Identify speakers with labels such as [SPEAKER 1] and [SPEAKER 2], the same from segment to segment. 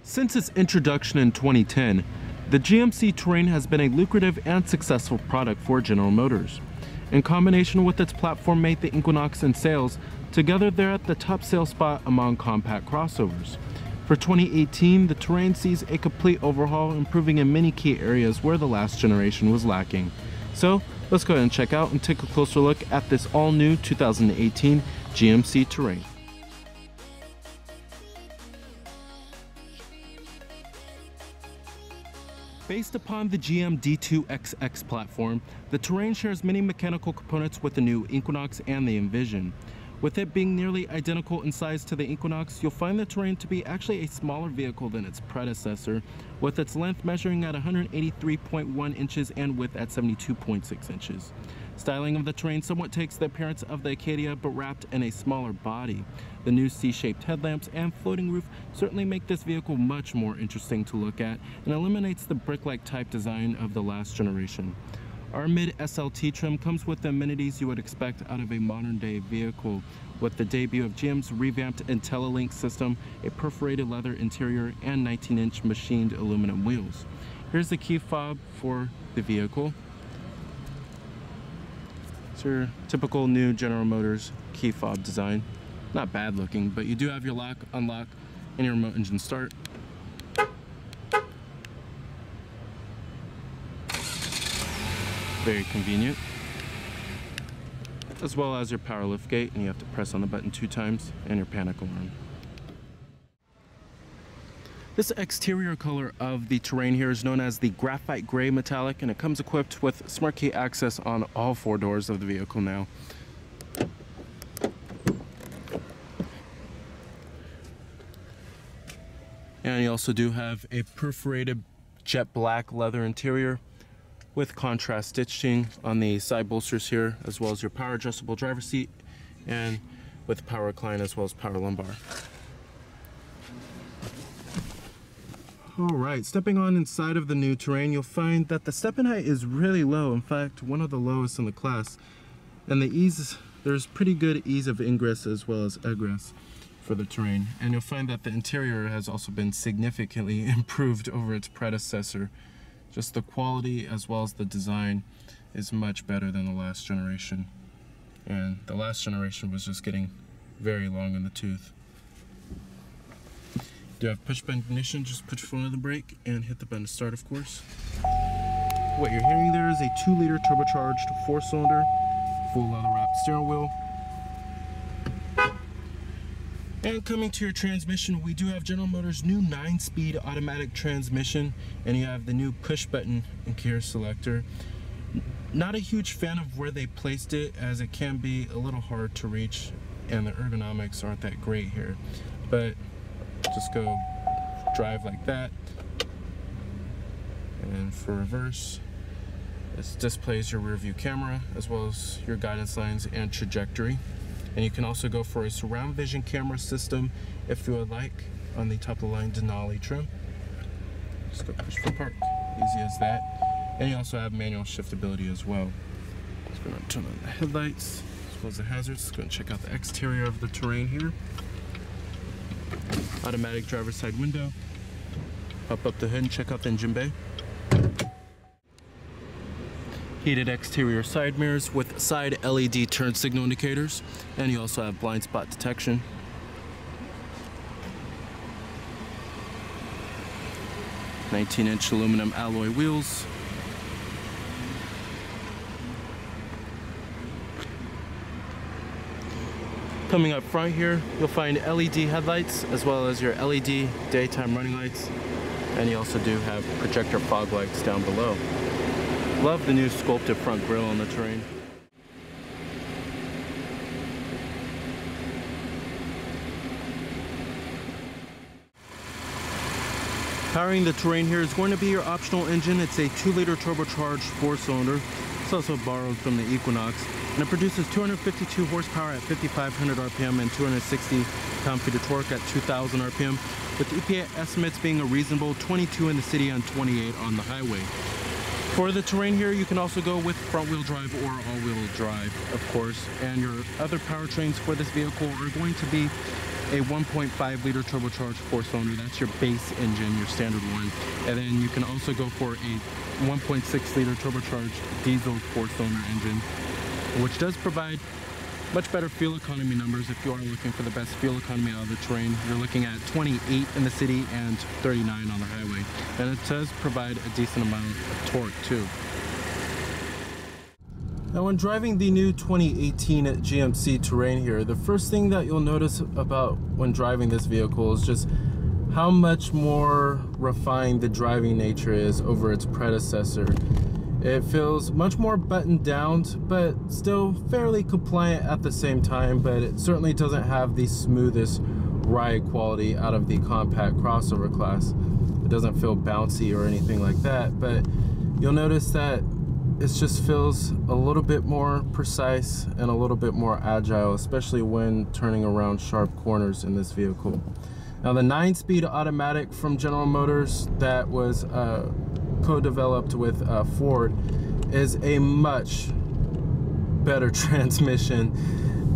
[SPEAKER 1] Since its introduction in 2010, the GMC Terrain has been a lucrative and successful product for General Motors. In combination with its platform mate, the Equinox, in sales, together they're at the top sales spot among compact crossovers. For 2018, the Terrain sees a complete overhaul, improving in many key areas where the last generation was lacking. So, let's go ahead and check out and take a closer look at this all-new 2018 GMC Terrain. Based upon the GM D2XX platform, the Terrain shares many mechanical components with the new Equinox and the Envision. With it being nearly identical in size to the Equinox, you'll find the Terrain to be actually a smaller vehicle than its predecessor, with its length measuring at 183.1 inches and width at 72.6 inches. Styling of the Terrain somewhat takes the appearance of the Acadia, but wrapped in a smaller body. The new C-shaped headlamps and floating roof certainly make this vehicle much more interesting to look at and eliminates the brick-like type design of the last generation. Our mid-SLT trim comes with the amenities you would expect out of a modern-day vehicle, with the debut of GM's revamped IntelliLink system, a perforated leather interior, and 19-inch machined aluminum wheels. Here's the key fob for the vehicle. It's your typical new General Motors key fob design. Not bad looking, but you do have your lock, unlock, and your remote engine start. Very convenient. As well as your power lift gate, and you have to press on the button 2 times, and your panic alarm. This exterior color of the Terrain here is known as the graphite gray metallic, and it comes equipped with smart key access on all 4 doors of the vehicle now. And you also do have a perforated jet black leather interior with contrast stitching on the side bolsters here, as well as your power adjustable driver's seat, and with power recline as well as power lumbar. Alright, stepping on inside of the new Terrain, you'll find that the step-in height is really low, in fact one of the lowest in the class, and there's pretty good ease of ingress as well as egress for the Terrain, and you'll find that the interior has also been significantly improved over its predecessor. Just the quality as well as the design is much better than the last generation, and the last generation was just getting very long in the tooth. You do have push button ignition, just put your foot on the brake and hit the button to start, of course. What you're hearing there is a 2-liter turbocharged 4-cylinder, full leather wrapped steering wheel. And coming to your transmission, we do have General Motors' new 9-speed automatic transmission, and you have the new push button and gear selector. Not a huge fan of where they placed it, as it can be a little hard to reach and the ergonomics aren't that great here, but just go drive like that. And for reverse, this displays your rear view camera as well as your guidance lines and trajectory. And you can also go for a surround vision camera system if you would like on the top of the line Denali trim. Just go push for park, easy as that. And you also have manual shiftability as well. Just going to turn on the headlights as well as the hazards. Just going to check out the exterior of the Terrain here. Automatic driver's side window. Pop up the hood and check out the engine bay. Heated exterior side mirrors with side LED turn signal indicators, and you also have blind spot detection. "19-inch aluminum alloy wheels. Coming up front here, you'll find LED headlights as well as your LED daytime running lights, and you also do have projector fog lights down below. Love the new sculpted front grille on the Terrain. Powering the Terrain here is going to be your optional engine. It's a 2-liter turbocharged 4-cylinder. It's also borrowed from the Equinox, and it produces 252 horsepower at 5,500 RPM and 260 pound-feet of torque at 2,000 RPM, with EPA estimates being a reasonable 22 in the city and 28 on the highway. For the Terrain here, you can also go with front-wheel drive or all-wheel drive, of course, and your other powertrains for this vehicle are going to be a 1.5 liter turbocharged 4-cylinder. That's your base engine, your standard one. And then you can also go for a 1.6 liter turbocharged diesel 4-cylinder engine, which does provide much better fuel economy numbers. If you are looking for the best fuel economy out of the terrain, you're looking at 28 in the city and 39 on the highway. And it does provide a decent amount of torque too. Now when driving the new 2018 GMC Terrain here, the first thing that you'll notice about when driving this vehicle is just how much more refined the driving nature is over its predecessor. It feels much more buttoned down, but still fairly compliant at the same time, but it certainly doesn't have the smoothest ride quality out of the compact crossover class. It doesn't feel bouncy or anything like that, but you'll notice that it just feels a little bit more precise and a little bit more agile, especially when turning around sharp corners in this vehicle. Now the 9-speed automatic from General Motors that was co-developed with Ford is a much better transmission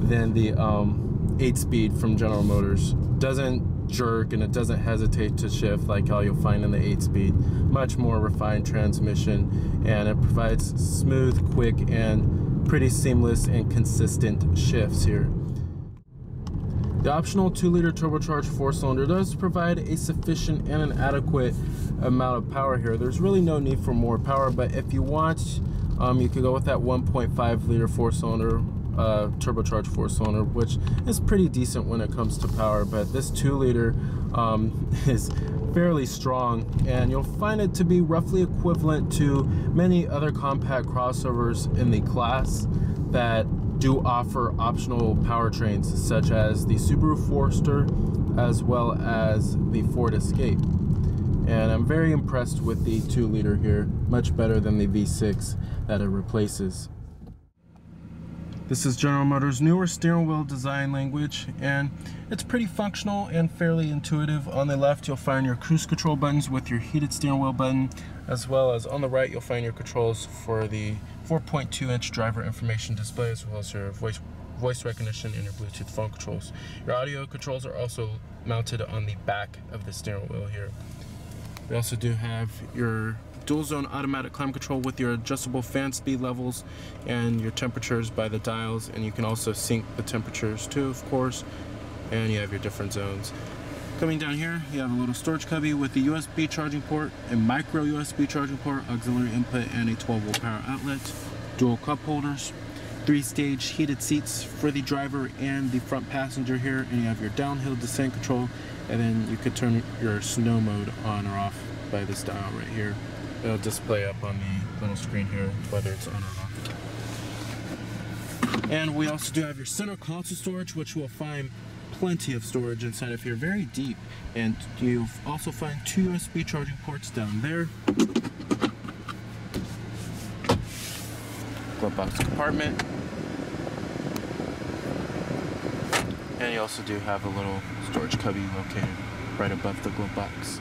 [SPEAKER 1] than the 8-speed from General Motors. Doesn't jerk and it doesn't hesitate to shift like how you'll find in the 8-speed. Much more refined transmission, and it provides smooth, quick, and pretty seamless and consistent shifts here. The optional 2-liter turbocharged 4-cylinder does provide a sufficient and an adequate amount of power here. There's really no need for more power, but if you want, you could go with that 1.5-liter 4-cylinder turbocharged 4-cylinder, which is pretty decent when it comes to power, but this 2-liter is fairly strong, and you'll find it to be roughly equivalent to many other compact crossovers in the class that do offer optional powertrains, such as the Subaru Forester as well as the Ford Escape. And I'm very impressed with the 2-liter here, much better than the V6 that it replaces. This is General Motors' newer steering wheel design language, and it's pretty functional and fairly intuitive. On the left, you'll find your cruise control buttons with your heated steering wheel button, as well as on the right, you'll find your controls for the 4.2-inch driver information display, as well as your voice recognition and your Bluetooth phone controls. Your audio controls are also mounted on the back of the steering wheel here. We also do have your dual zone automatic climate control with your adjustable fan speed levels and your temperatures by the dials, and you can also sync the temperatures too, of course, and you have your different zones. Coming down here, you have a little storage cubby with a USB charging port, a micro USB charging port, auxiliary input, and a 12-volt power outlet, dual cup holders, 3-stage heated seats for the driver and the front passenger here, and you have your downhill descent control, and then you could turn your snow mode on or off by this dial right here. It'll display up on the little screen here whether it's on or off. And we also do have your center console storage, which will find plenty of storage inside of here, very deep. And you'll also find 2 USB charging ports down there. Glove box compartment. And you also do have a little storage cubby located right above the glove box.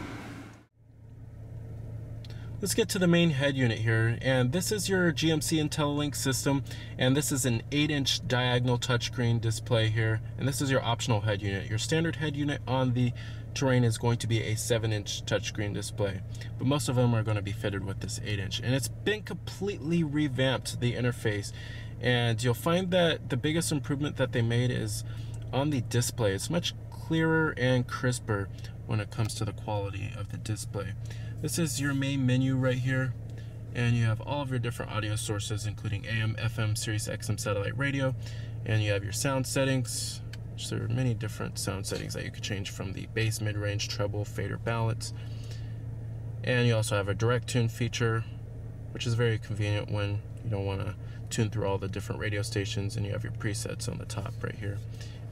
[SPEAKER 1] Let's get to the main head unit here, and this is your GMC IntelliLink system, and this is an 8-inch diagonal touchscreen display here, and this is your optional head unit. Your standard head unit on the Terrain is going to be a 7-inch touchscreen display, but most of them are going to be fitted with this 8-inch, and it's been completely revamped, the interface, and you'll find that the biggest improvement that they made is on the display. It's much clearer and crisper when it comes to the quality of the display. This is your main menu right here, and you have all of your different audio sources, including AM, FM, Sirius XM satellite radio, and you have your sound settings. So there are many different sound settings that you could change, from the bass, mid-range, treble, fader, balance. And you also have a direct tune feature, which is very convenient when you don't want to tune through all the different radio stations, and you have your presets on the top right here.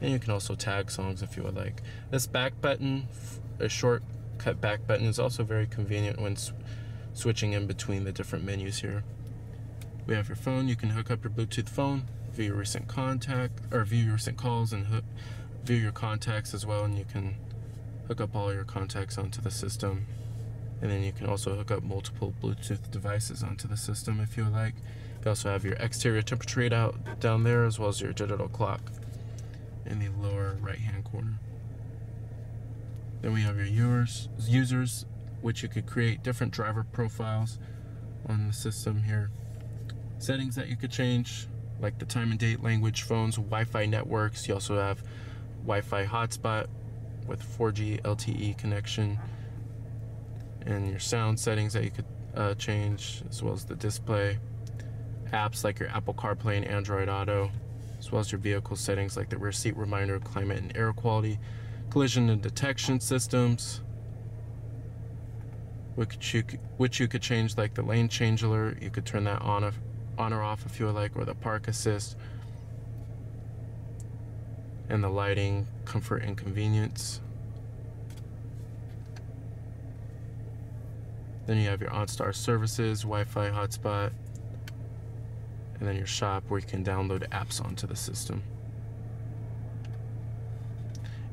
[SPEAKER 1] And you can also tag songs if you would like. This back button, a shortcut back button, is also very convenient when switching in between the different menus here. We have your phone. You can hook up your Bluetooth phone, view your recent view your recent calls, and view your contacts as well. And you can hook up all your contacts onto the system. And then you can also hook up multiple Bluetooth devices onto the system if you would like. You also have your exterior temperature readout down there, as well as your digital clock in the lower right hand corner. Then we have your users, which you could create different driver profiles on the system here. Settings that you could change, like the time and date, language, phones, Wi-Fi networks. You also have Wi-Fi hotspot with 4G LTE connection, and your sound settings that you could change, as well as the display. Apps like your Apple CarPlay and Android Auto, as well as your vehicle settings like the rear seat reminder, climate and air quality, collision and detection systems, which you could change, like the lane change alert. You could turn that on or off if you would like, or the park assist, and the lighting, comfort and convenience. Then you have your OnStar services, Wi-Fi hotspot, and then your shop where you can download apps onto the system.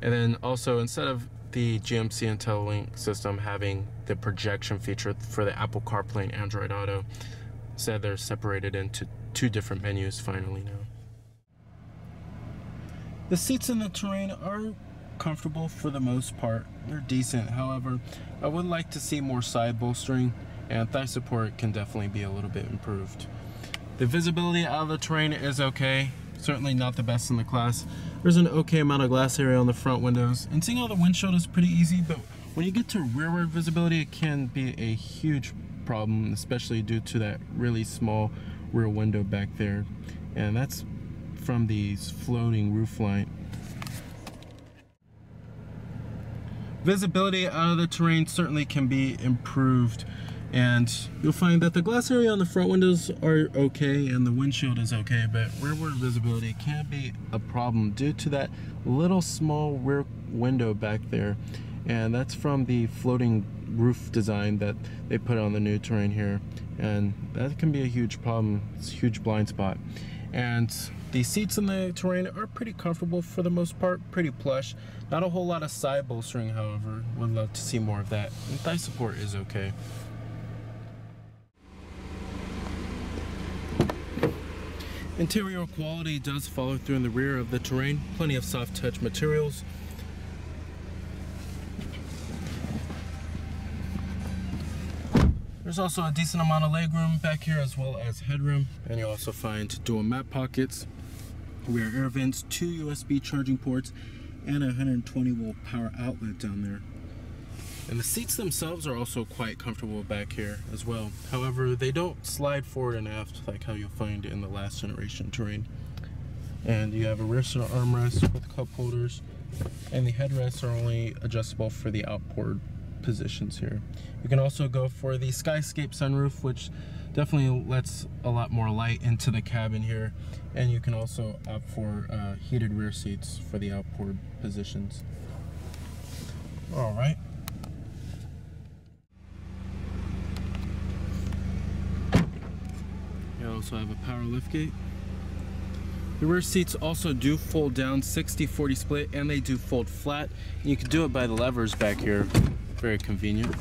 [SPEAKER 1] And then also, instead of the GMC IntelliLink system having the projection feature for the Apple CarPlay and Android Auto, instead they're separated into two different menus finally now. The seats in the Terrain are comfortable for the most part. They're decent. However, I would like to see more side bolstering, and thigh support can definitely be a little bit improved. The visibility out of the Terrain is okay. Certainly not the best in the class. There's an okay amount of glass area on the front windows, and seeing out the windshield is pretty easy, but when you get to rearward visibility, it can be a huge problem, especially due to that really small rear window back there, and that's from the floating roof line. Visibility out of the Terrain certainly can be improved, and you'll find that the glass area on the front windows are okay and the windshield is okay, but rearward visibility can be a problem due to that little small rear window back there, and that's from the floating roof design that they put on the new Terrain here, and that can be a huge problem. It's a huge blind spot. And the seats in the Terrain are pretty comfortable for the most part, pretty plush. Not a whole lot of side bolstering, however. Would love to see more of that. And thigh support is okay. Interior quality does follow through in the rear of the Terrain. Plenty of soft touch materials. There's also a decent amount of legroom back here, as well as headroom, and you also find dual map pockets, rear air vents, 2 USB charging ports, and a 120 volt power outlet down there. And the seats themselves are also quite comfortable back here as well. However, they don't slide forward and aft like how you'll find in the last generation Terrain. And you have a rear center armrest with cup holders, and the headrests are only adjustable for the outboard positions here. You can also go for the Skyscape sunroof, which definitely lets a lot more light into the cabin here, and you can also opt for heated rear seats for the outboard positions. All right. You also have a power liftgate. The rear seats also do fold down 60-40 split, and they do fold flat. And you can do it by the levers back here. Very convenient.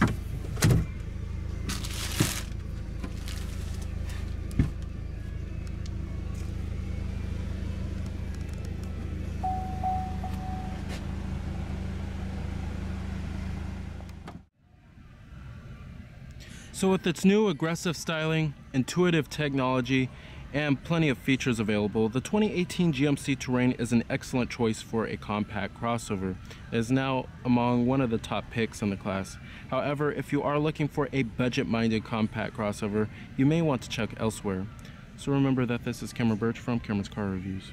[SPEAKER 1] So with its new aggressive styling, intuitive technology, and plenty of features available, the 2018 GMC Terrain is an excellent choice for a compact crossover. It is now among one of the top picks in the class. However, if you are looking for a budget-minded compact crossover, you may want to check elsewhere. So remember that this is Cameron Birch from Cameron's Car Reviews.